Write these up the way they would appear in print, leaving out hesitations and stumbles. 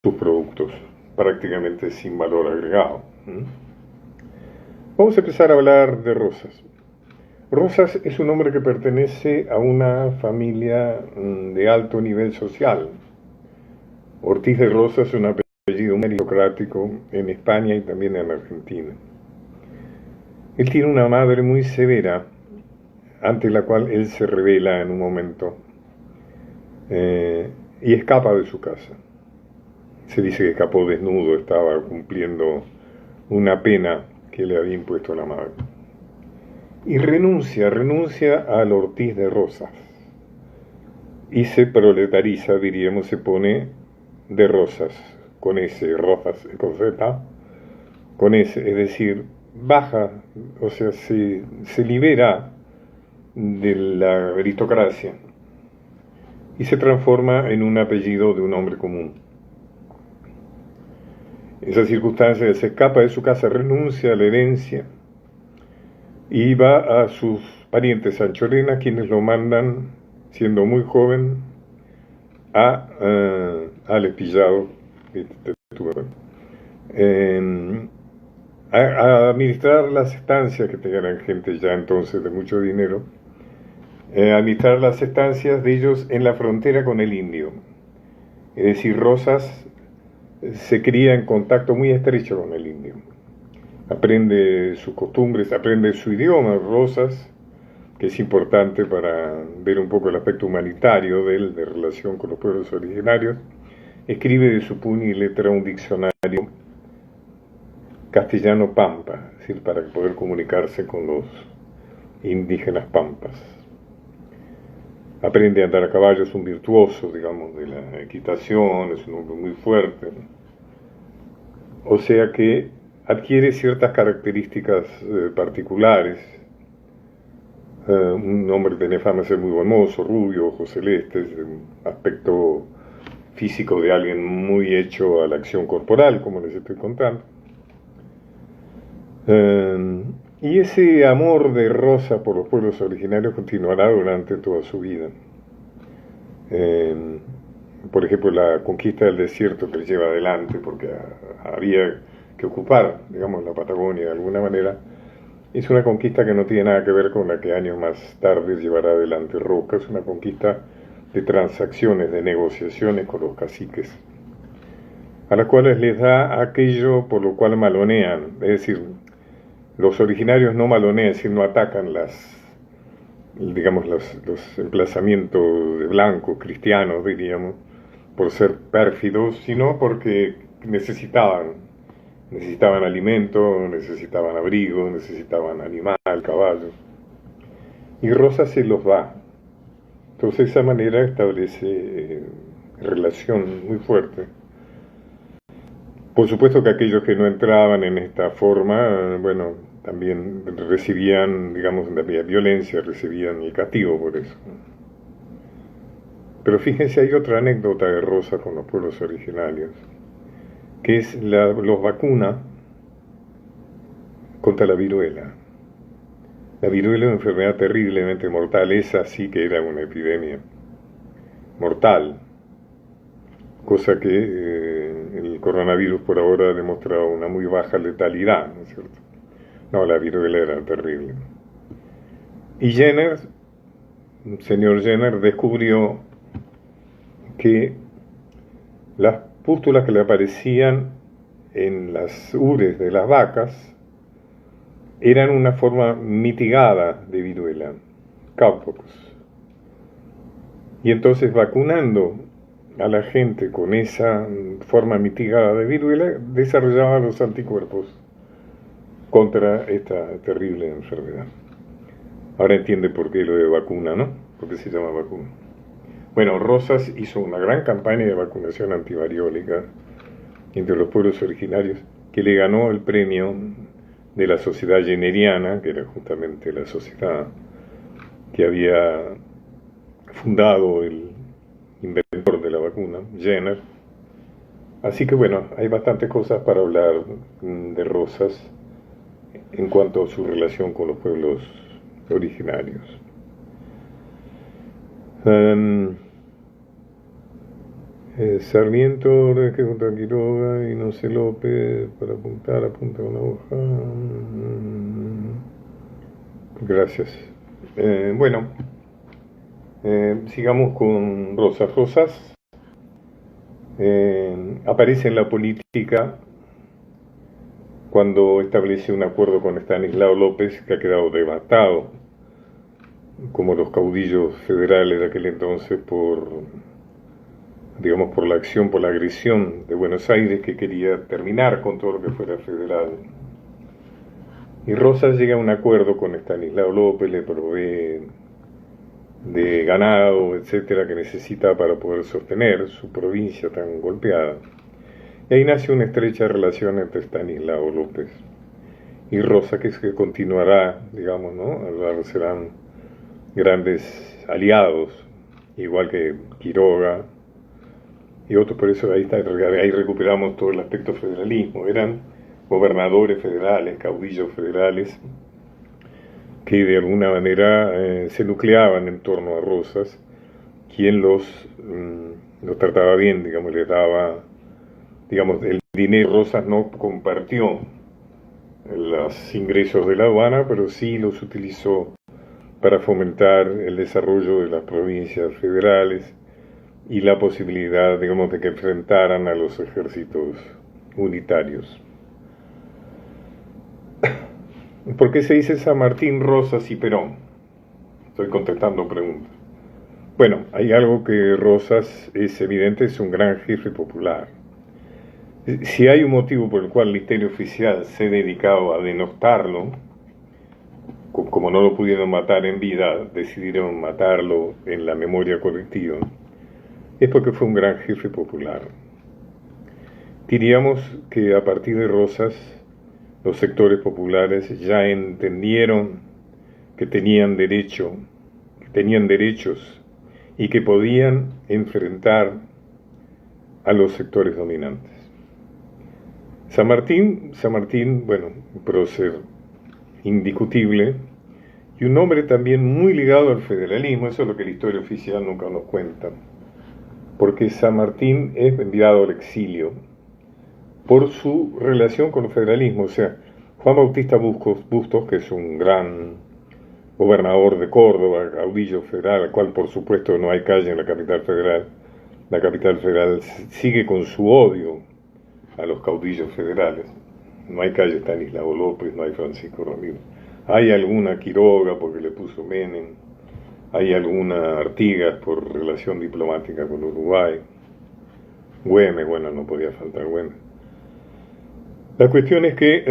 sus productos, prácticamente sin valor agregado. Vamos a empezar a hablar de Rosas. Rosas es un hombre que pertenece a una familia de alto nivel social. Ortiz de Rosas es un apellido meritocrático en España y también en Argentina. Él tiene una madre muy severa, ante la cual él se revela en un momento y escapa de su casa. Se dice que escapó desnudo, estaba cumpliendo una pena que le había impuesto la madre. Y renuncia al Ortiz de Rosas. Y se proletariza, diríamos, se pone de Rosas, con S, Rosas con Z, con S, es decir, baja, o sea, se libera de la aristocracia y se transforma en un apellido de un hombre común. En esa circunstancia se escapa de su casa, renuncia a la herencia y va a sus parientes anchorena, quienes lo mandan, siendo muy joven, al Espillado, a administrar las estancias, que tenían gente ya entonces de mucho dinero, administrar las estancias de ellos en la frontera con el indio. Es decir, Rosas se cría en contacto muy estrecho con el indio. Aprende sus costumbres, aprende su idioma, Rosas, que es importante para ver un poco el aspecto humanitario de él, de relación con los pueblos originarios. Escribe de su puño y letra un diccionario castellano pampa, es decir, para poder comunicarse con los indígenas pampas. Aprende a andar a caballo, es un virtuoso, digamos, de la equitación, es un hombre muy fuerte. O sea que adquiere ciertas características particulares. Un hombre que tiene fama de ser muy buen mozo, rubio, ojos celestes, un aspecto físico de alguien muy hecho a la acción corporal, como les estoy contando. Y ese amor de Rosa por los pueblos originarios continuará durante toda su vida. Por ejemplo, la conquista del desierto que él lleva adelante, porque había que ocupar, digamos, la Patagonia de alguna manera, es una conquista que no tiene nada que ver con la que años más tarde llevará adelante Roca. Es una conquista de transacciones, de negociaciones con los caciques, a las cuales les da aquello por lo cual malonean. Es decir, los originarios no malonean, es decir, no atacan los emplazamientos de blancos, cristianos, diríamos, por ser pérfidos, sino porque necesitaban alimento, necesitaban abrigo, necesitaban animal, caballo. Y Rosa se los da. Entonces de esa manera establece relación muy fuerte. Por supuesto que aquellos que no entraban en esta forma, bueno, también recibían, digamos, también violencia, recibían el castigo por eso. Pero fíjense, hay otra anécdota de Rosa con los pueblos originarios, que es los vacuna contra la viruela. La viruela es una enfermedad terriblemente mortal, esa sí que era una epidemia mortal, cosa que el coronavirus por ahora ha demostrado una muy baja letalidad, ¿no es cierto? No, la viruela era terrible. Y Jenner, el señor Jenner, descubrió que las pústulas que le aparecían en las ubres de las vacas eran una forma mitigada de viruela, cowpox. Y entonces, vacunando a la gente con esa forma mitigada de viruela, desarrollaban los anticuerpos contra esta terrible enfermedad. Ahora entiende por qué lo de vacuna, ¿no? ¿Por qué se llama vacuna? Bueno, Rosas hizo una gran campaña de vacunación antivariólica entre los pueblos originarios, que le ganó el premio de la sociedad jenneriana, que era justamente la sociedad que había fundado el inventor de la vacuna, Jenner. Así que bueno, hay bastantes cosas para hablar de Rosas en cuanto a su relación con los pueblos originarios. Sarmiento, que contra Quiroga y no sé López, para apuntar, apunta una hoja. Gracias. Bueno, sigamos con Rosas. Rosas aparece en la política cuando establece un acuerdo con Estanislao López, que ha quedado devastado, como los caudillos federales de aquel entonces, por la acción, por la agresión de Buenos Aires, que quería terminar con todo lo que fuera federal. Y Rosas llega a un acuerdo con Estanislao López, le provee de ganado, etcétera, que necesita para poder sostener su provincia tan golpeada. Y ahí nace una estrecha relación entre Estanislao López y Rosas, que es que continuará, digamos, ¿no? Serán grandes aliados, igual que Quiroga y otros. Por eso ahí recuperamos todo el aspecto federalismo. Eran gobernadores federales, caudillos federales, que de alguna manera se nucleaban en torno a Rosas, quien los trataba bien, digamos, les daba, digamos, el dinero. Rosas no compartió los ingresos de la aduana, pero sí los utilizó para fomentar el desarrollo de las provincias federales y la posibilidad, digamos, de que enfrentaran a los ejércitos unitarios. ¿Por qué se dice San Martín, Rosas y Perón? Estoy contestando preguntas. Bueno, hay algo que Rosas es evidente, es un gran jefe popular. Si hay un motivo por el cual el Ministerio Oficial se ha dedicado a denostarlo, como no lo pudieron matar en vida, decidieron matarlo en la memoria colectiva, es porque fue un gran jefe popular. Diríamos que a partir de Rosas, los sectores populares ya entendieron que tenían derechos y que podían enfrentar a los sectores dominantes. San Martín, bueno, un prócer indiscutible y un hombre también muy ligado al federalismo. Eso es lo que la historia oficial nunca nos cuenta, porque San Martín es enviado al exilio por su relación con el federalismo. O sea, Juan Bautista Bustos, que es un gran gobernador de Córdoba, caudillo federal, al cual por supuesto no hay calle en la capital federal sigue con su odio a los caudillos federales. No hay calle Estanislao López, no hay Francisco Ramírez. Hay alguna Quiroga porque le puso Menem, hay alguna Artigas por relación diplomática con Uruguay, Güemes, bueno, no podía faltar Güemes. La cuestión es que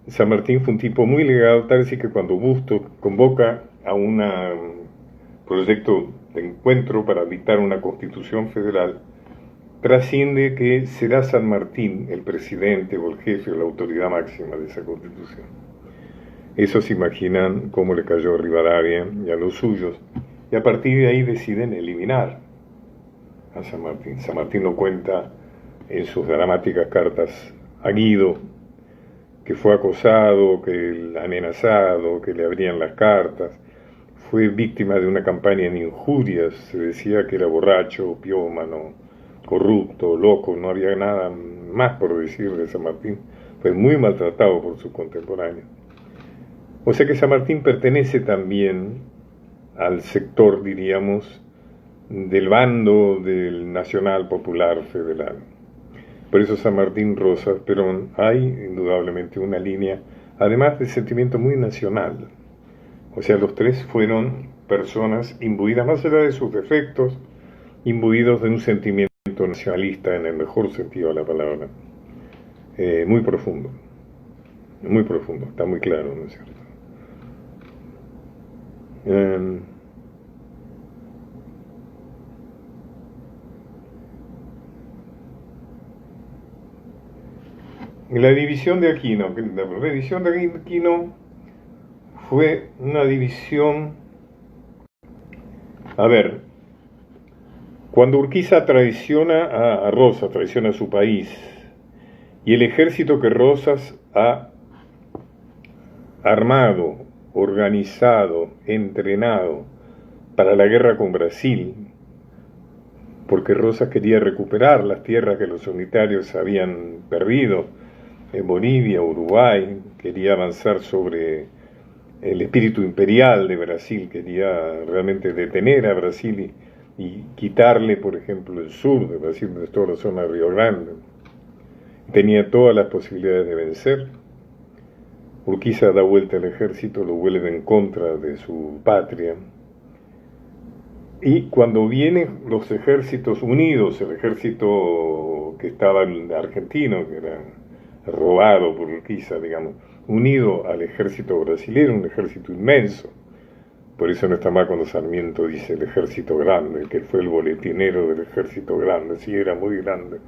San Martín fue un tipo muy ligado, tal así que cuando Bustos convoca a un proyecto de encuentro para dictar una constitución federal, trasciende que será San Martín el presidente o el jefe o la autoridad máxima de esa constitución. Eso se imaginan cómo le cayó a Rivadavia y a los suyos, y a partir de ahí deciden eliminar a San Martín. San Martín lo cuenta en sus dramáticas cartas a Guido, que fue acosado, que amenazado, que le abrían las cartas. Fue víctima de una campaña de injurias. Se decía que era borracho, piómano, corrupto, loco. No había nada más por decir de San Martín. Fue muy maltratado por sus contemporáneos. O sea que San Martín pertenece también al sector, diríamos, del bando del Nacional Popular Federal. Por eso San Martín, Rosas, Perón, hay indudablemente una línea, además de sentimiento muy nacional. O sea, los tres fueron personas imbuidas, más allá de sus defectos, imbuidos de un sentimiento nacionalista en el mejor sentido de la palabra. Muy profundo, está muy claro, ¿no es cierto? La división de Aquino. La división de Aquino fue una división... A ver, cuando Urquiza traiciona a Rosas, traiciona a su país, y el ejército que Rosas ha armado, organizado, entrenado para la guerra con Brasil, porque Rosas quería recuperar las tierras que los unitarios habían perdido en Bolivia, Uruguay, quería avanzar sobre el espíritu imperial de Brasil, quería realmente detener a Brasil y quitarle, por ejemplo, el sur de Brasil, de toda la zona de Río Grande. Tenía todas las posibilidades de vencer. Urquiza da vuelta al ejército, lo vuelve en contra de su patria. Y cuando vienen los ejércitos unidos, el ejército que estaba en argentino, que era robado por Urquiza, digamos, unido al ejército brasileño, un ejército inmenso. Por eso no está mal cuando Sarmiento dice el ejército grande, que fue el boletinero del ejército grande, sí, era muy grande.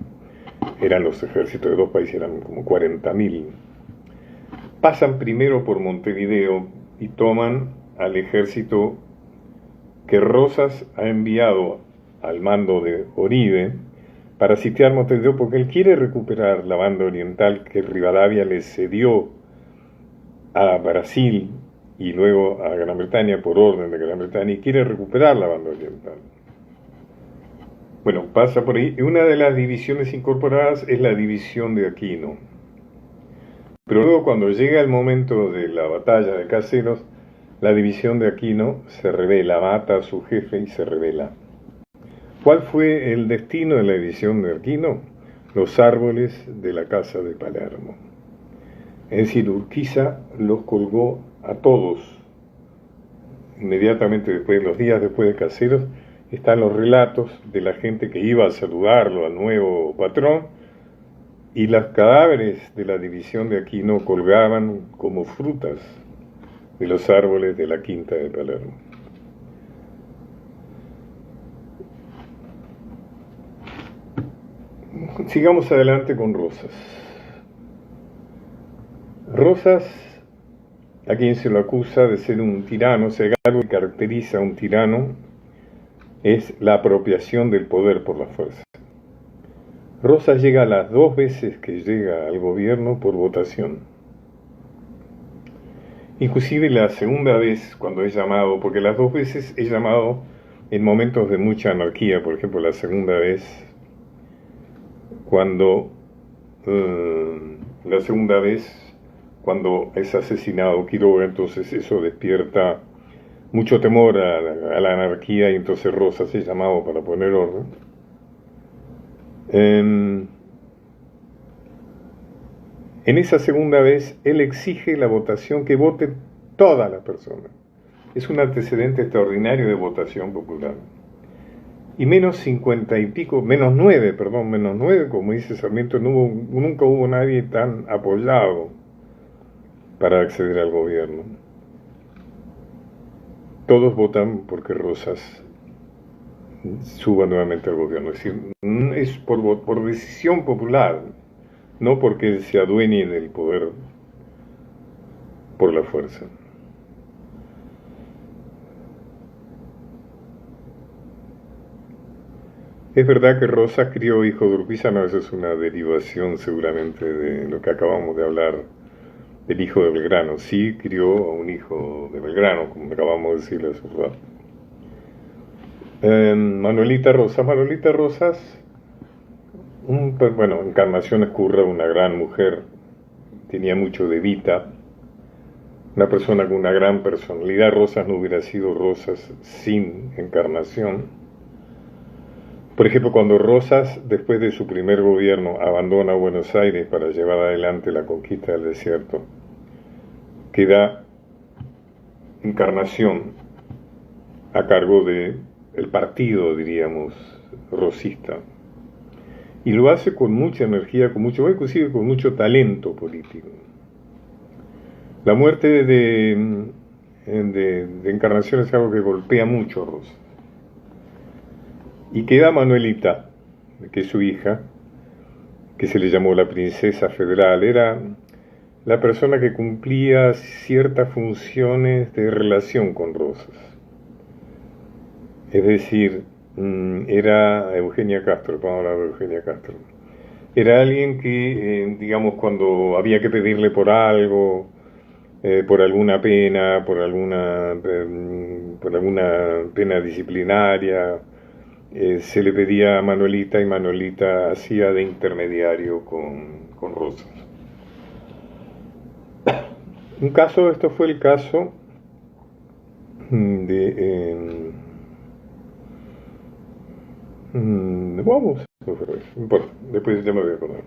Eran los ejércitos de dos países, eran como 40.000. Pasan primero por Montevideo y toman al ejército que Rosas ha enviado al mando de Oribe para sitiar Montevideo, porque él quiere recuperar la banda oriental que Rivadavia le cedió a Brasil y luego a Gran Bretaña por orden de Gran Bretaña, y quiere recuperar la banda oriental. Bueno, pasa por ahí. Una de las divisiones incorporadas es la división de Aquino. Pero luego, cuando llega el momento de la batalla de Caseros, la división de Aquino se rebela, mata a su jefe y se rebela. ¿Cuál fue el destino de la división de Aquino? Los árboles de la casa de Palermo. Es decir, Urquiza los colgó a todos. Inmediatamente después, los días después de Caseros, están los relatos de la gente que iba a saludarlo al nuevo patrón, y los cadáveres de la división de Aquino colgaban como frutas de los árboles de la quinta de Palermo. Sigamos adelante con Rosas. Rosas, a quien se lo acusa de ser un tirano, algo que caracteriza a un tirano es la apropiación del poder por la fuerza. Rosas llega las 2 veces que llega al gobierno por votación. Inclusive la segunda vez, cuando es llamado, porque las 2 veces es llamado en momentos de mucha anarquía. Por ejemplo, la segunda vez, cuando es asesinado Quiroga, entonces eso despierta mucho temor a la anarquía, y entonces Rosas es llamado para poner orden. En esa segunda vez, él exige la votación, que voten todas las personas. Es un antecedente extraordinario de votación popular. Y menos 50 y pico, menos 9, como dice Sarmiento, nunca hubo nadie tan apoyado para acceder al gobierno. Todos votan porque Rosas suba nuevamente al gobierno. Es decir, es por decisión popular, no porque él se adueñe del poder por la fuerza. Es verdad que Rosas crió hijo de Urquiza, no, eso es una derivación seguramente de lo que acabamos de hablar del hijo de Belgrano. Sí crió a un hijo de Belgrano, como acabamos de decirle a su rato. Manuelita Rosas, Encarnación Escurra, una gran mujer, tenía mucho de Vita, una persona con una gran personalidad. Rosas no hubiera sido Rosas sin Encarnación. Por ejemplo, cuando Rosas, después de su primer gobierno, abandona Buenos Aires para llevar adelante la conquista del desierto, queda Encarnación a cargo del partido, diríamos, rosista. Y lo hace con mucha energía, inclusive con mucho talento político. La muerte de Encarnación es algo que golpea mucho a Rosas. Y queda Manuelita, que es su hija, que se le llamó la princesa federal. Era la persona que cumplía ciertas funciones de relación con Rosas. Es decir, era Eugenia Castro, vamos a hablar de Eugenia Castro. Era alguien que, digamos, cuando había que pedirle por algo, por alguna pena, por alguna pena disciplinaria. Se le pedía a Manuelita y Manuelita hacía de intermediario con Rosas. Esto fue el caso de... vamos, no importa, después ya me voy a acordar.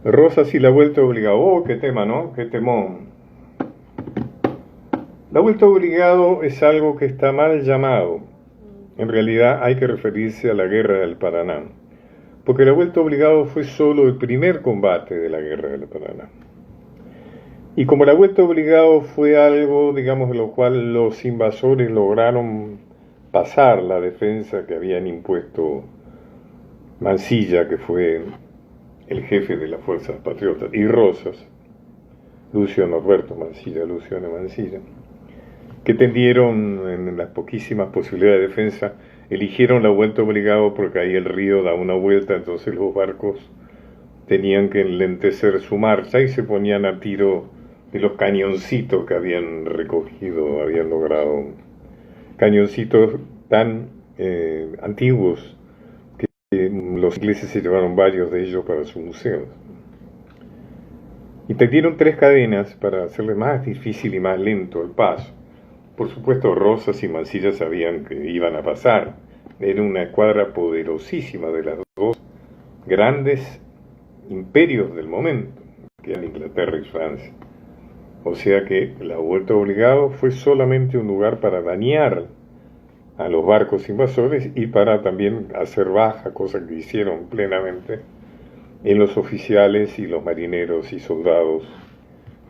Rosas y la vuelta obligado. Oh, qué tema, ¿no? Qué temón. La vuelta obligado es algo que está mal llamado. En realidad hay que referirse a la guerra del Paraná, porque la vuelta obligado fue solo el primer combate de la guerra del Paraná. Y como la vuelta obligado fue algo, digamos, de lo cual los invasores lograron pasar la defensa que habían impuesto Mansilla, que fue el jefe de las fuerzas patriotas, y Rosas, Lucio Norberto Mansilla, Luciano Mansilla, que tendieron en las poquísimas posibilidades de defensa, eligieron la vuelta obligado porque ahí el río da una vuelta, entonces los barcos tenían que enlentecer su marcha y se ponían a tiro de los cañoncitos que habían recogido, habían logrado, cañoncitos tan antiguos que los ingleses se llevaron varios de ellos para sus museos. Y tendieron 3 cadenas para hacerle más difícil y más lento el paso. Por supuesto, Rosas y Mansilla sabían que iban a pasar. Era una escuadra poderosísima de las dos grandes imperios del momento, que eran Inglaterra y Francia. O sea que la vuelta obligado fue solamente un lugar para dañar a los barcos invasores y para también hacer baja, cosa que hicieron plenamente, en los oficiales y los marineros y soldados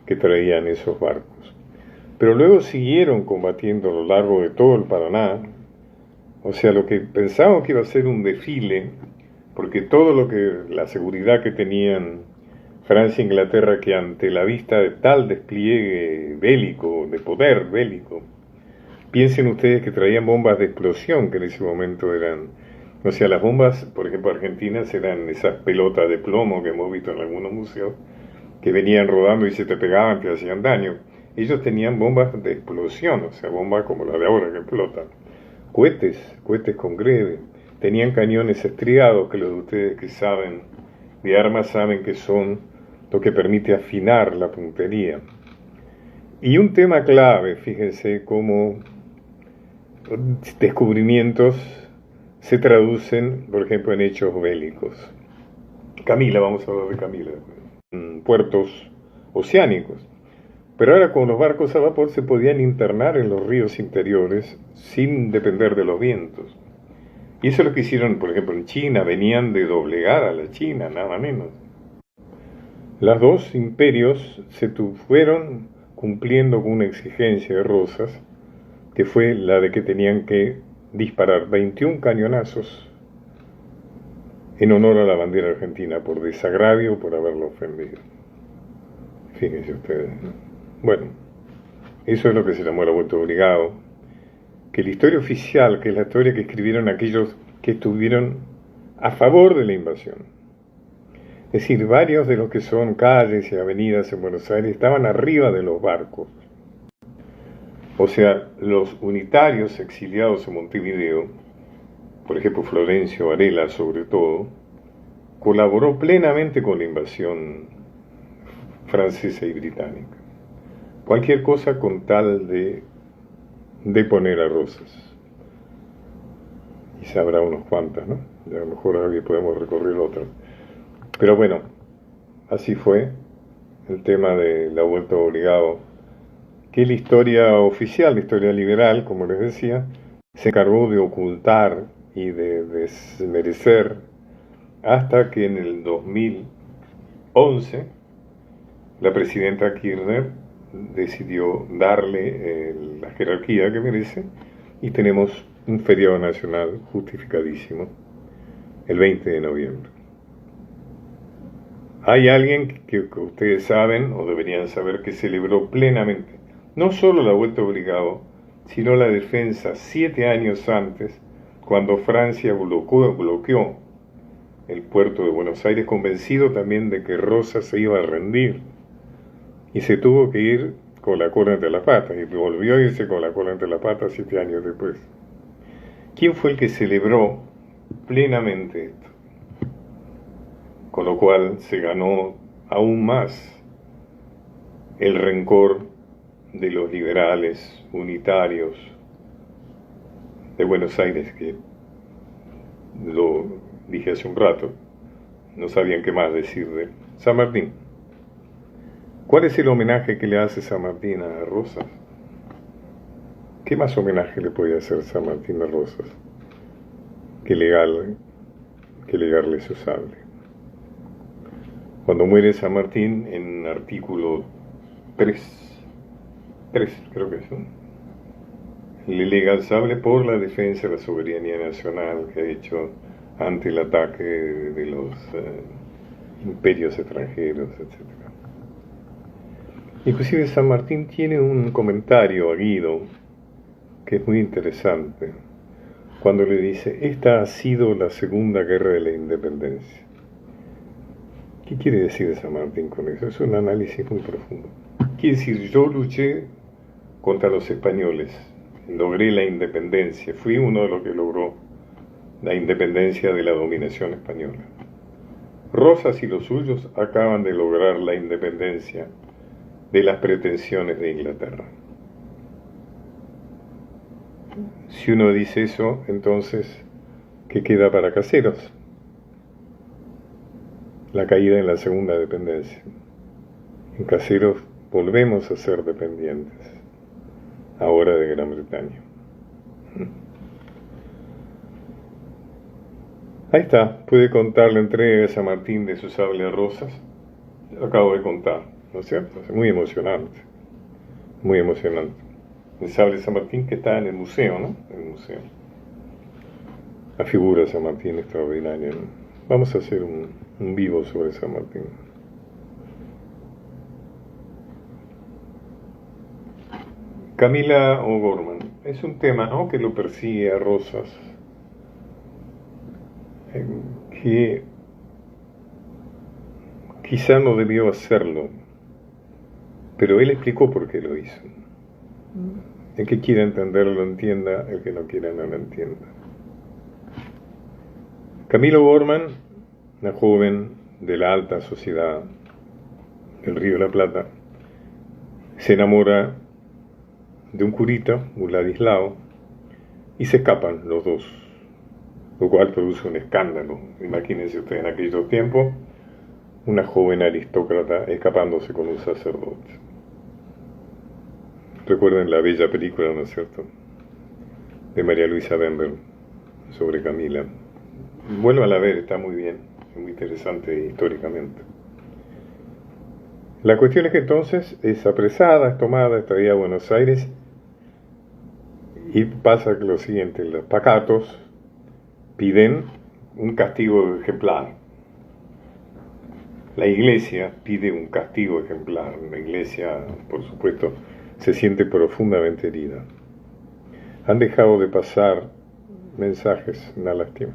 que traían esos barcos. Pero luego siguieron combatiendo a lo largo de todo el Paraná, o sea, lo que pensaban que iba a ser un desfile, porque todo lo que, la seguridad que tenían Francia e Inglaterra, que ante la vista de tal despliegue bélico, de poder bélico, piensen ustedes que traían bombas de explosión, que en ese momento eran, o sea, las bombas, por ejemplo, argentinas eran esas pelotas de plomo que hemos visto en algunos museos, que venían rodando y se te pegaban, te hacían daño. Ellos tenían bombas de explosión, o sea, bombas como la de ahora que explotan. Cohetes con greve. Tenían cañones estriados, que los de ustedes que saben de armas saben que son lo que permite afinar la puntería. Y un tema clave, fíjense cómo descubrimientos se traducen, por ejemplo, en hechos bélicos. Camila, vamos a hablar de Camila. Puertos oceánicos. Pero ahora con los barcos a vapor se podían internar en los ríos interiores sin depender de los vientos. Y eso es lo que hicieron, por ejemplo, en China. Venían de doblegar a la China, nada menos. Los dos imperios se fueron cumpliendo con una exigencia de Rosas, que fue la de que tenían que disparar 21 cañonazos en honor a la bandera argentina, por desagravio, por haberlo ofendido. Fíjense ustedes, ¿no? Bueno, eso es lo que se llamó la vuelta obligado, que la historia oficial, que es la historia que escribieron aquellos que estuvieron a favor de la invasión. Es decir, varios de los que son calles y avenidas en Buenos Aires estaban arriba de los barcos. O sea, los unitarios exiliados en Montevideo, por ejemplo Florencio Varela sobre todo, colaboró plenamente con la invasión francesa y británica. Cualquier cosa con tal de poner a Rosas. Y sabrá unos cuantas, ¿no? Y a lo mejor ahora podemos recorrer otras. Pero bueno, así fue el tema de la vuelta obligado, que la historia oficial, la historia liberal, como les decía, se encargó de ocultar y de desmerecer hasta que en el 2011 la presidenta Kirchner decidió darle la jerarquía que merece y tenemos un feriado nacional justificadísimo el 20 de noviembre. Hay alguien que ustedes saben o deberían saber que celebró plenamente no solo la vuelta obligado, sino la defensa 7 años antes, cuando Francia bloqueó el puerto de Buenos Aires, convencido también de que Rosas se iba a rendir. y se tuvo que ir con la cola entre las patas, y volvió a irse con la cola entre las patas 7 años después. ¿Quién fue el que celebró plenamente esto? Con lo cual se ganó aún más el rencor de los liberales unitarios de Buenos Aires, que lo dije hace un rato, no sabían qué más decir de San Martín. ¿Cuál es el homenaje que le hace San Martín a Rosas? ¿Qué más homenaje le puede hacer San Martín a Rosas que legarle su sable? Cuando muere San Martín, en artículo 3 creo que es, ¿no?, le lega el sable por la defensa de la soberanía nacional que ha hecho ante el ataque de los imperios extranjeros, etc. Inclusive San Martín tiene un comentario a Guido que es muy interesante, cuando le dice: esta ha sido la segunda guerra de la independencia. ¿Qué quiere decir San Martín con eso? Es un análisis muy profundo. Quiere decir, yo luché contra los españoles, logré la independencia, fui uno de los que logró la independencia de la dominación española. Rosas y los suyos acaban de lograr la independencia de las pretensiones de Inglaterra. Si uno dice eso, entonces, ¿qué queda para Caseros? La caída en la segunda dependencia. En Caseros volvemos a ser dependientes, ahora de Gran Bretaña. Ahí está, pude contar la entrega de San Martín de su sable a Rosas. Lo acabo de contar, ¿no es cierto? Es muy emocionante, muy emocionante. El sable de San Martín que está en el museo, ¿no? En el museo. La figura de San Martín extraordinaria, ¿no? Vamos a hacer un vivo sobre San Martín. Camila O'Gorman. Es un tema, ¿no?, que lo persigue a Rosas, que quizá no debió hacerlo, pero él explicó por qué lo hizo. El que quiera entenderlo lo entienda, el que no quiera no lo entienda. Camila O'Gorman, una joven de la alta sociedad del Río de la Plata, se enamora de un curita, un Ladislao, y se escapan los dos, lo cual produce un escándalo. Imagínense ustedes, en aquellos tiempos, una joven aristócrata escapándose con un sacerdote. Recuerden la bella película, ¿no es cierto?, de María Luisa Bember sobre Camila. Vuélvanla a ver, está muy bien, es muy interesante históricamente. La cuestión es que entonces es apresada, es tomada, es traída a Buenos Aires, y pasa lo siguiente: los pacatos piden un castigo ejemplar. La Iglesia pide un castigo ejemplar. La Iglesia, por supuesto, se siente profundamente herida. Han dejado de pasar mensajes, una lástima.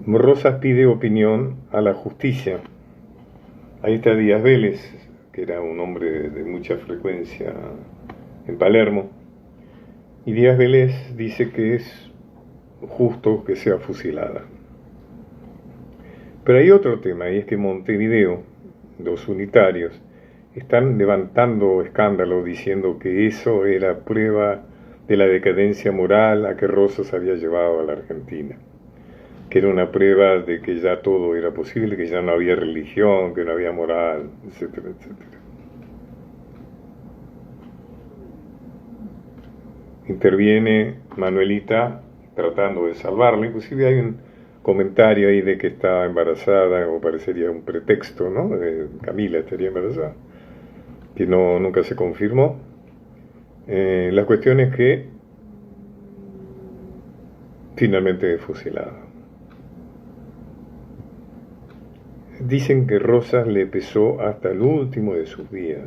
Rosas pide opinión a la justicia. Ahí está Díaz Vélez, que era un hombre de mucha frecuencia en Palermo, y Díaz Vélez dice que es justo que sea fusilada. Pero hay otro tema, y es que Montevideo, los unitarios, están levantando escándalo diciendo que eso era prueba de la decadencia moral a que Rosas había llevado a la Argentina, que era una prueba de que ya todo era posible, que ya no había religión, que no había moral, etcétera, etcétera. Interviene Manuelita tratando de salvarla. Inclusive hay un comentario ahí de que estaba embarazada, o parecería un pretexto, ¿no?, Camila estaría embarazada, que nunca se confirmó. La cuestión es que finalmente es fusilada. Dicen que Rosas le pesó hasta el último de sus días,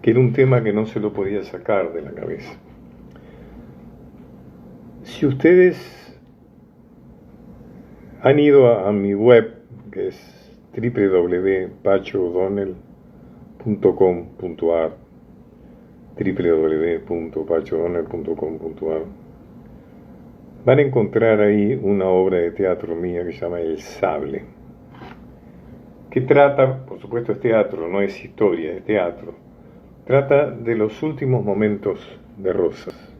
que era un tema que no se lo podía sacar de la cabeza. Si ustedes han ido a mi web, que es www.pachodonnell.com.ar, www.pachodonnell.com.ar, van a encontrar ahí una obra de teatro mía que se llama El Sable, que trata, por supuesto es teatro, no es historia, es teatro, trata de los últimos momentos de Rosas,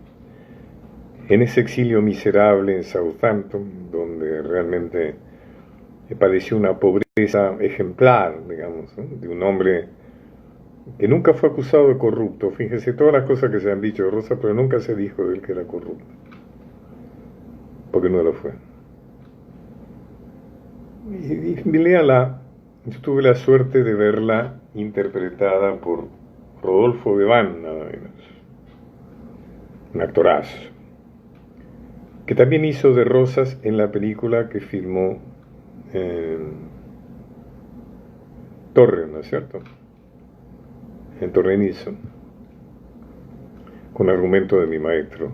en ese exilio miserable en Southampton, donde realmente padeció una pobreza ejemplar, digamos, ¿no? De un hombre que nunca fue acusado de corrupto. Fíjense todas las cosas que se han dicho de Rosa, pero nunca se dijo de él que era corrupto, porque no lo fue. Y léala. Yo tuve la suerte de verla interpretada por Rodolfo Bebán, nada menos, un actorazo, que también hizo de Rosas en la película que filmó Torre, ¿no es cierto? En Torrenizo, con argumento de mi maestro.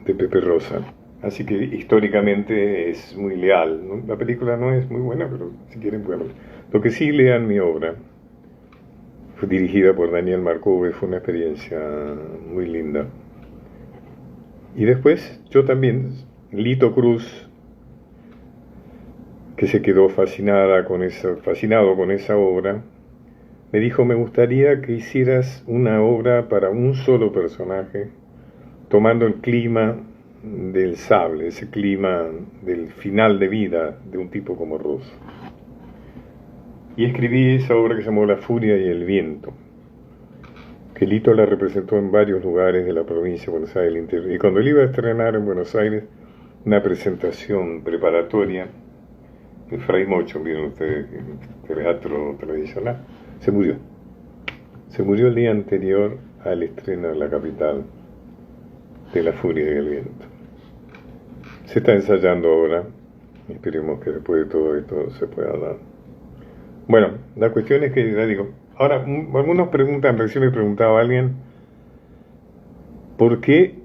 De Pepe Rosa. Así que históricamente es muy leal, ¿no? La película no es muy buena, pero si quieren, bueno. Lo que sí, lean mi obra. Fue dirigida por Daniel Marcove, fue una experiencia muy linda. Y después, yo también, Lito Cruz, que se quedó fascinado con esa obra, me dijo, me gustaría que hicieras una obra para un solo personaje, tomando el clima del sable, ese clima del final de vida de un tipo como Rosa. Y escribí esa obra que se llamó La Furia y el Viento, que Lito la representó en varios lugares de la provincia de Buenos Aires del interior. Y cuando él iba a estrenar en Buenos Aires una presentación preparatoria en Fray Mocho, vieron ustedes, teatro tradicional, se murió. Se murió el día anterior al estreno en la capital de La Furia y el Viento. Se está ensayando ahora, esperemos que después de todo esto se pueda dar. Bueno, la cuestión es que, ya digo, ahora algunos preguntan, recién me preguntaba alguien, ¿por qué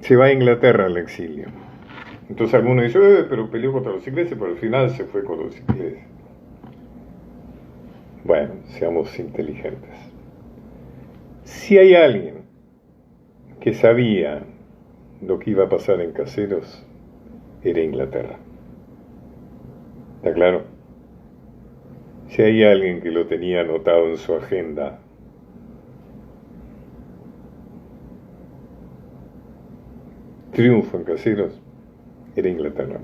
se va a Inglaterra al exilio? Entonces algunos dicen, pero peleó contra los ingleses, pero al final se fue con los ingleses. Bueno, seamos inteligentes. Si hay alguien que sabía lo que iba a pasar en Caseros, era Inglaterra. ¿Está claro? Si hay alguien que lo tenía anotado en su agenda, triunfo en Caseros, era Inglaterra.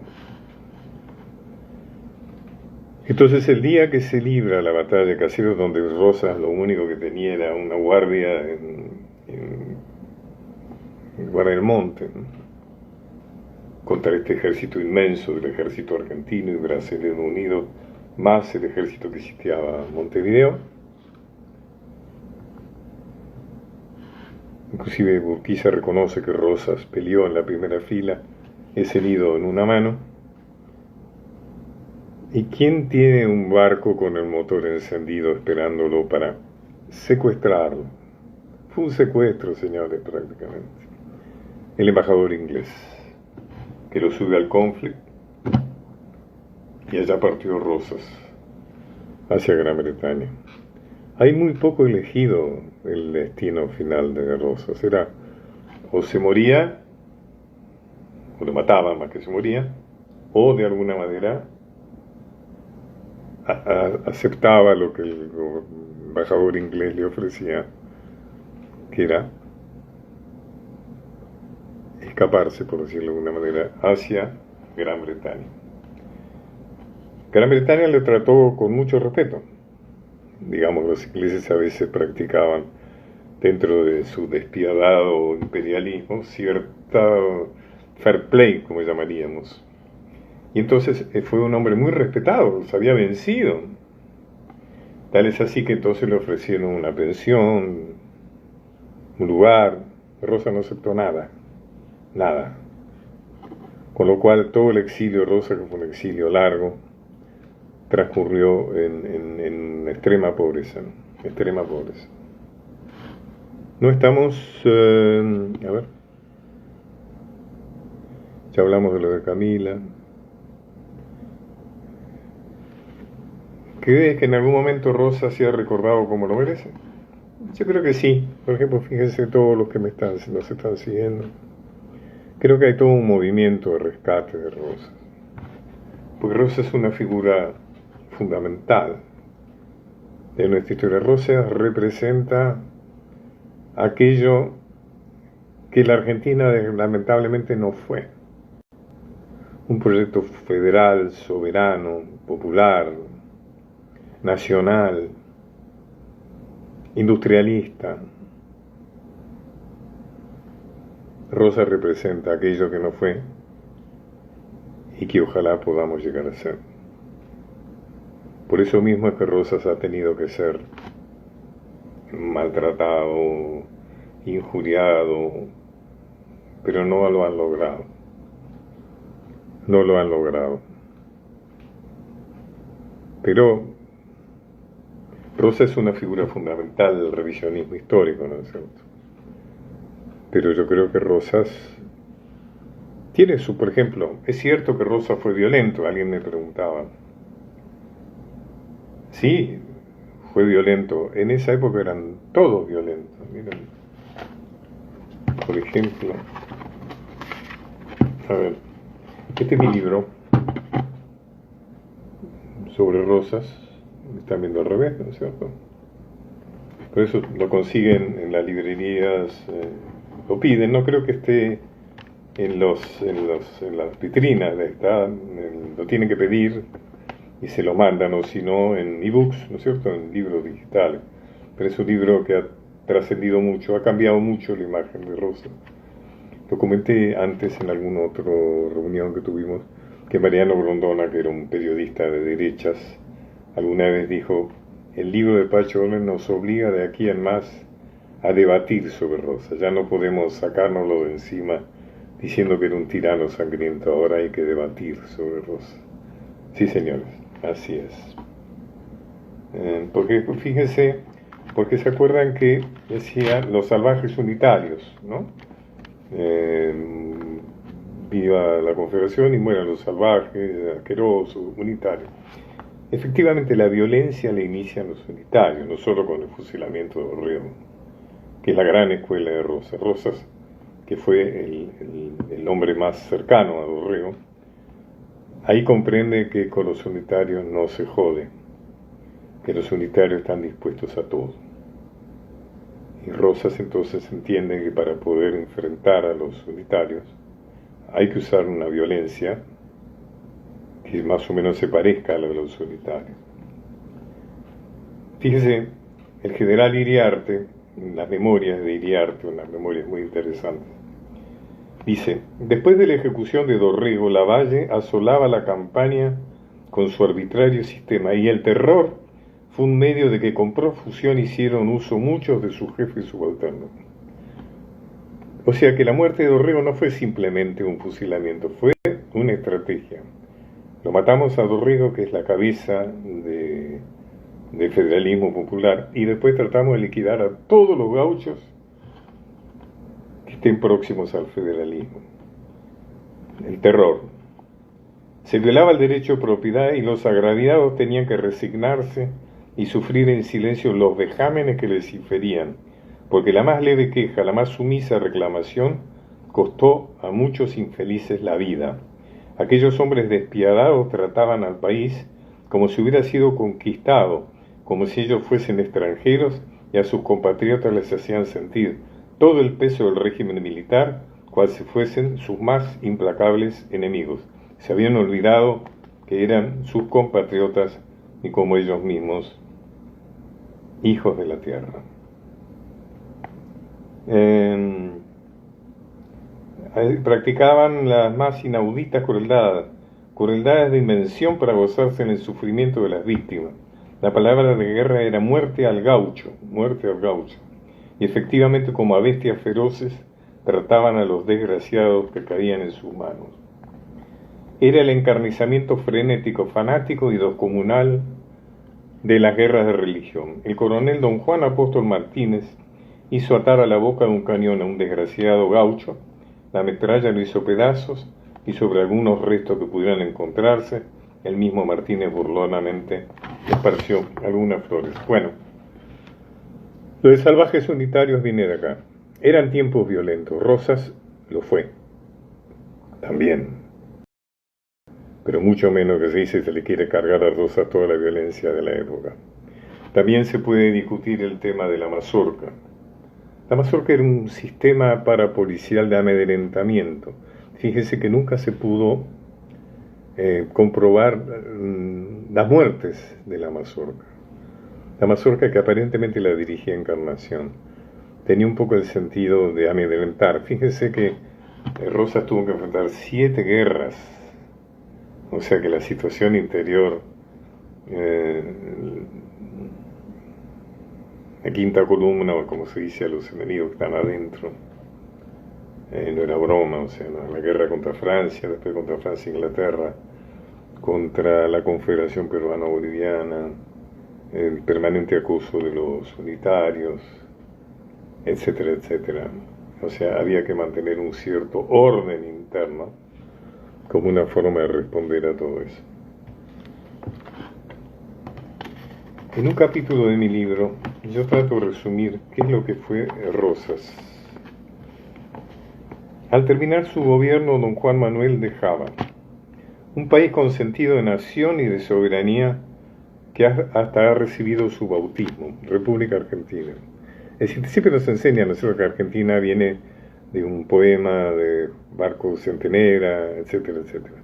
Entonces el día que se libra la batalla de Caseros, donde Rosas lo único que tenía era una guardia en Guardia del Monte, ¿no?, contra este ejército inmenso del ejército argentino y brasileño unido, más el ejército que sitiaba Montevideo. Inclusive Urquiza reconoce que Rosas peleó en la primera fila, es herido en una mano. ¿Y quién tiene un barco con el motor encendido esperándolo para secuestrarlo? Fue un secuestro, señores, prácticamente. El embajador inglés, que lo sube al Conflict, y allá partió Rosas hacia Gran Bretaña. Hay muy poco elegido el destino final de Rosas. Era o se moría, o lo mataban más que se moría, o de alguna manera aceptaba lo que el embajador inglés le ofrecía, que era escaparse, por decirlo de alguna manera, hacia Gran Bretaña. Gran Bretaña le trató con mucho respeto. Digamos, los ingleses a veces practicaban, dentro de su despiadado imperialismo, cierta fair play, como llamaríamos. Y entonces fue un hombre muy respetado, los había vencido. Tal es así que entonces le ofrecieron una pensión, un lugar. Rosa no aceptó nada. Nada. Con lo cual todo el exilio Rosa, que fue un exilio largo, transcurrió en extrema pobreza, ¿no? Extrema pobreza. No estamos, a ver, Ya hablamos de lo de Camila. ¿Crees que en algún momento Rosa se ha recordado como lo merece? Yo creo que sí. Por ejemplo, fíjense todos los que nos están siguiendo. Creo que hay todo un movimiento de rescate de Rosa. Porque Rosa es una figura fundamental de nuestra historia. Rosa representa aquello que la Argentina lamentablemente no fue. Un proyecto federal, soberano, popular, nacional, industrialista. Rosa representa aquello que no fue y que ojalá podamos llegar a ser. Por eso mismo es que Rosas ha tenido que ser maltratado, injuriado, pero no lo han logrado. No lo han logrado. Pero Rosa es una figura fundamental del revisionismo histórico, ¿no es cierto? Pero yo creo que Rosas tiene por ejemplo, es cierto que Rosa fue violento, alguien me preguntaba. Sí, fue violento. En esa época eran todos violentos. Miren, por ejemplo, a ver, este es mi libro sobre Rosas. Están viendo al revés, ¿no es cierto? Por eso lo consiguen en las librerías, lo piden. No creo que esté en las vitrinas, lo tienen que pedir y se lo mandan, o si no en ebooks, ¿no es cierto?, en libros digitales. Pero es un libro que ha trascendido mucho, ha cambiado mucho la imagen de Rosa. Lo comenté antes en alguna otra reunión que tuvimos, que Mariano Grondona, que era un periodista de derechas, alguna vez dijo: el libro de Pacho Gómez nos obliga de aquí en más a debatir sobre Rosa. Ya no podemos sacárnoslo de encima diciendo que era un tirano sangriento, ahora hay que debatir sobre Rosa. Sí, señores, así es. Porque fíjense, porque se acuerdan que decía los salvajes unitarios, ¿no? Viva la Confederación y mueran los salvajes, asquerosos, unitarios. Efectivamente, la violencia la inician los unitarios, no solo con el fusilamiento de Dorrego, que es la gran escuela de Rosas. Rosas, que fue el hombre más cercano a Dorrego, ahí comprende que con los unitarios no se jode, que los unitarios están dispuestos a todo. Y Rosas entonces entiende que para poder enfrentar a los unitarios hay que usar una violencia que más o menos se parezca a la de los unitarios. Fíjese, el general Iriarte, en las memorias de Iriarte, unas memorias muy interesantes, dice: después de la ejecución de Dorrego, Lavalle asolaba la campaña con su arbitrario sistema, y el terror fue un medio de que con profusión hicieron uso muchos de sus jefes subalternos. O sea que la muerte de Dorrego no fue simplemente un fusilamiento, fue una estrategia. Lo matamos a Dorrego, que es la cabeza del federalismo popular, y después tratamos de liquidar a todos los gauchos que estén próximos al federalismo. El terror. Se violaba el derecho de propiedad y los agraviados tenían que resignarse y sufrir en silencio los vejámenes que les inferían, porque la más leve queja, la más sumisa reclamación, costó a muchos infelices la vida. Aquellos hombres despiadados trataban al país como si hubiera sido conquistado, como si ellos fuesen extranjeros, y a sus compatriotas les hacían sentir todo el peso del régimen militar, cual si fuesen sus más implacables enemigos. Se habían olvidado que eran sus compatriotas y, como ellos mismos, hijos de la tierra. Practicaban las más inauditas crueldades de invención para gozarse en el sufrimiento de las víctimas. La palabra de guerra era muerte al gaucho, y efectivamente, como a bestias feroces, trataban a los desgraciados que caían en sus manos. Era el encarnizamiento frenético, fanático y descomunal de las guerras de religión. El coronel don Juan Apóstol Martínez hizo atar a la boca de un cañón a un desgraciado gaucho, la metralla lo hizo pedazos, y sobre algunos restos que pudieran encontrarse, el mismo Martínez burlonamente esparció algunas flores. Bueno, lo de salvajes unitarios viene de acá. Eran tiempos violentos. Rosas lo fue. También. Pero mucho menos que se dice se le quiere cargar a Rosas toda la violencia de la época. También se puede discutir el tema de la mazorca. La mazorca era un sistema parapolicial de amedrentamiento. Fíjese que nunca se pudo comprobar las muertes de la mazorca. La mazorca, que aparentemente la dirigía Encarnación, tenía un poco el sentido de amedrentar. Fíjese que Rosas tuvo que enfrentar 7 guerras, o sea que la situación interior, la quinta columna, o como se dice a los enemigos que están adentro, no era broma, o sea, no, la guerra contra Francia, después contra Francia e Inglaterra, contra la Confederación Peruano-Boliviana, el permanente acoso de los unitarios, etcétera, etcétera. O sea, había que mantener un cierto orden interno como una forma de responder a todo eso. En un capítulo de mi libro, yo trato de resumir qué es lo que fue Rosas. Al terminar su gobierno, don Juan Manuel dejaba un país con sentido de nación y de soberanía que hasta ha recibido su bautismo, República Argentina. Es decir, siempre nos enseñan, ¿no es cierto?, que Argentina viene de un poema de Barco Centenera, etcétera, etcétera.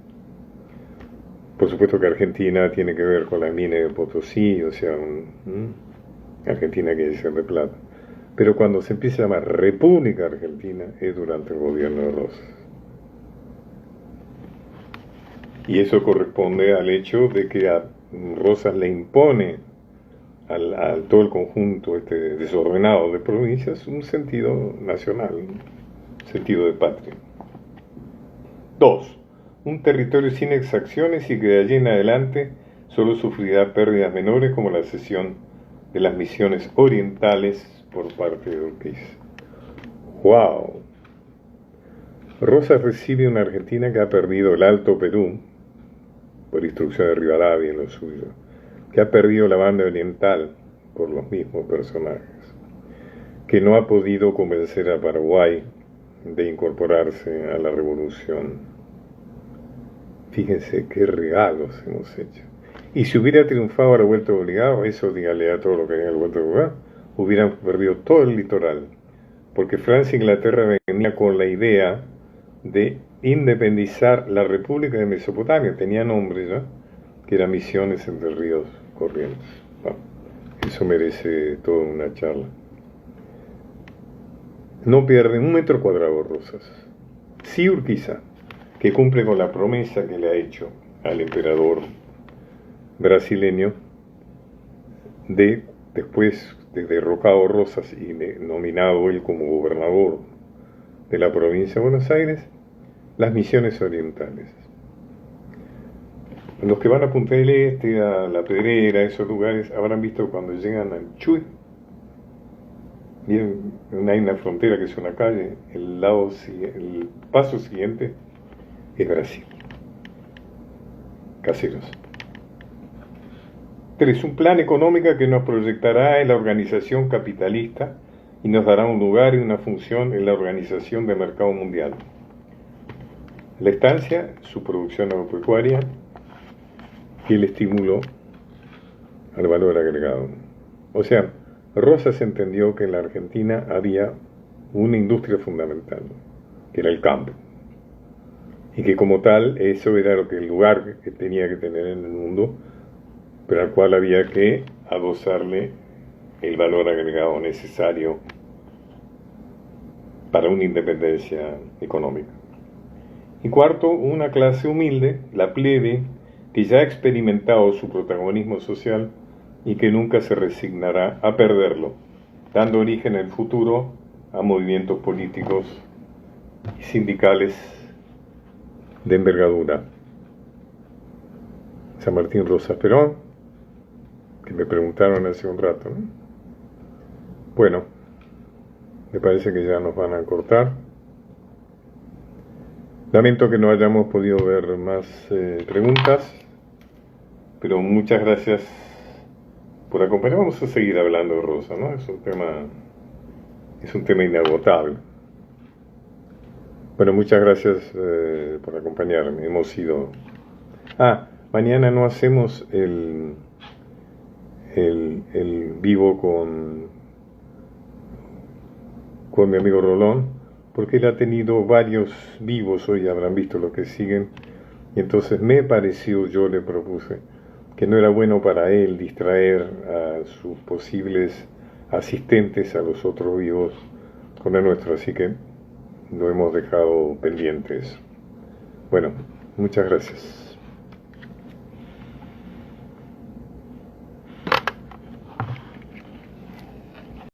Por supuesto que Argentina tiene que ver con la mina de Potosí, o sea, Argentina quiere decir de plata. Pero cuando se empieza a llamar República Argentina es durante el gobierno de Rosas. Y eso corresponde al hecho de que a Rosas le impone a todo el conjunto desordenado de provincias un sentido nacional, un sentido de patria. 2. Un territorio sin exacciones y que de allí en adelante solo sufrirá pérdidas menores como la cesión de las misiones orientales por parte de Urquiza. ¡Wow! Rosas recibe una Argentina que ha perdido el Alto Perú, por instrucción de Rivadavia en lo suyo, que ha perdido la banda oriental por los mismos personajes, que no ha podido convencer a Paraguay de incorporarse a la revolución. Fíjense qué regalos hemos hecho. Y si hubiera triunfado a la vuelta obligado, eso dígale a todo lo que haya la vuelta obligado, hubieran perdido todo el litoral, porque Francia e Inglaterra venía con la idea de independizar la República de Mesopotamia, tenía nombre ya, que era Misiones entre Ríos Corrientes. Bueno, eso merece toda una charla. No pierden 1 metro cuadrado Rosas. Sí Urquiza, que cumple con la promesa que le ha hecho al emperador brasileño de, después de derrocado Rosas y nominado él como gobernador de la provincia de Buenos Aires, las misiones orientales. Los que van a Punta del Este, a La Pedrera, esos lugares, habrán visto cuando llegan al Chuy, bien, hay una frontera que es una calle, el paso siguiente es Brasil. Caseros. 3. Un plan económico que nos proyectará en la organización capitalista y nos dará un lugar y una función en la organización del mercado mundial. La estancia, su producción agropecuaria, y el estímulo al valor agregado. O sea, Rosas entendió que en la Argentina había una industria fundamental, que era el campo, y que como tal eso era lo que el lugar que tenía que tener en el mundo, pero al cual había que adosarle el valor agregado necesario para una independencia económica. Y 4, una clase humilde, la plebe, que ya ha experimentado su protagonismo social y que nunca se resignará a perderlo, dando origen en el futuro a movimientos políticos y sindicales de envergadura. San Martín Rosas Perón, que me preguntaron hace un rato, ¿no? Bueno, me parece que ya nos van a cortar. Lamento que no hayamos podido ver más preguntas, pero muchas gracias por acompañar. Vamos a seguir hablando de Rosa, ¿no? Es un tema inagotable. Bueno, muchas gracias por acompañarme. Hemos ido... mañana no hacemos el vivo con mi amigo Rolón, porque él ha tenido varios vivos, hoy habrán visto los que siguen, y entonces me pareció, yo le propuse, que no era bueno para él distraer a sus posibles asistentes a los otros vivos con el nuestro, así que lo hemos dejado pendientes. Bueno, muchas gracias.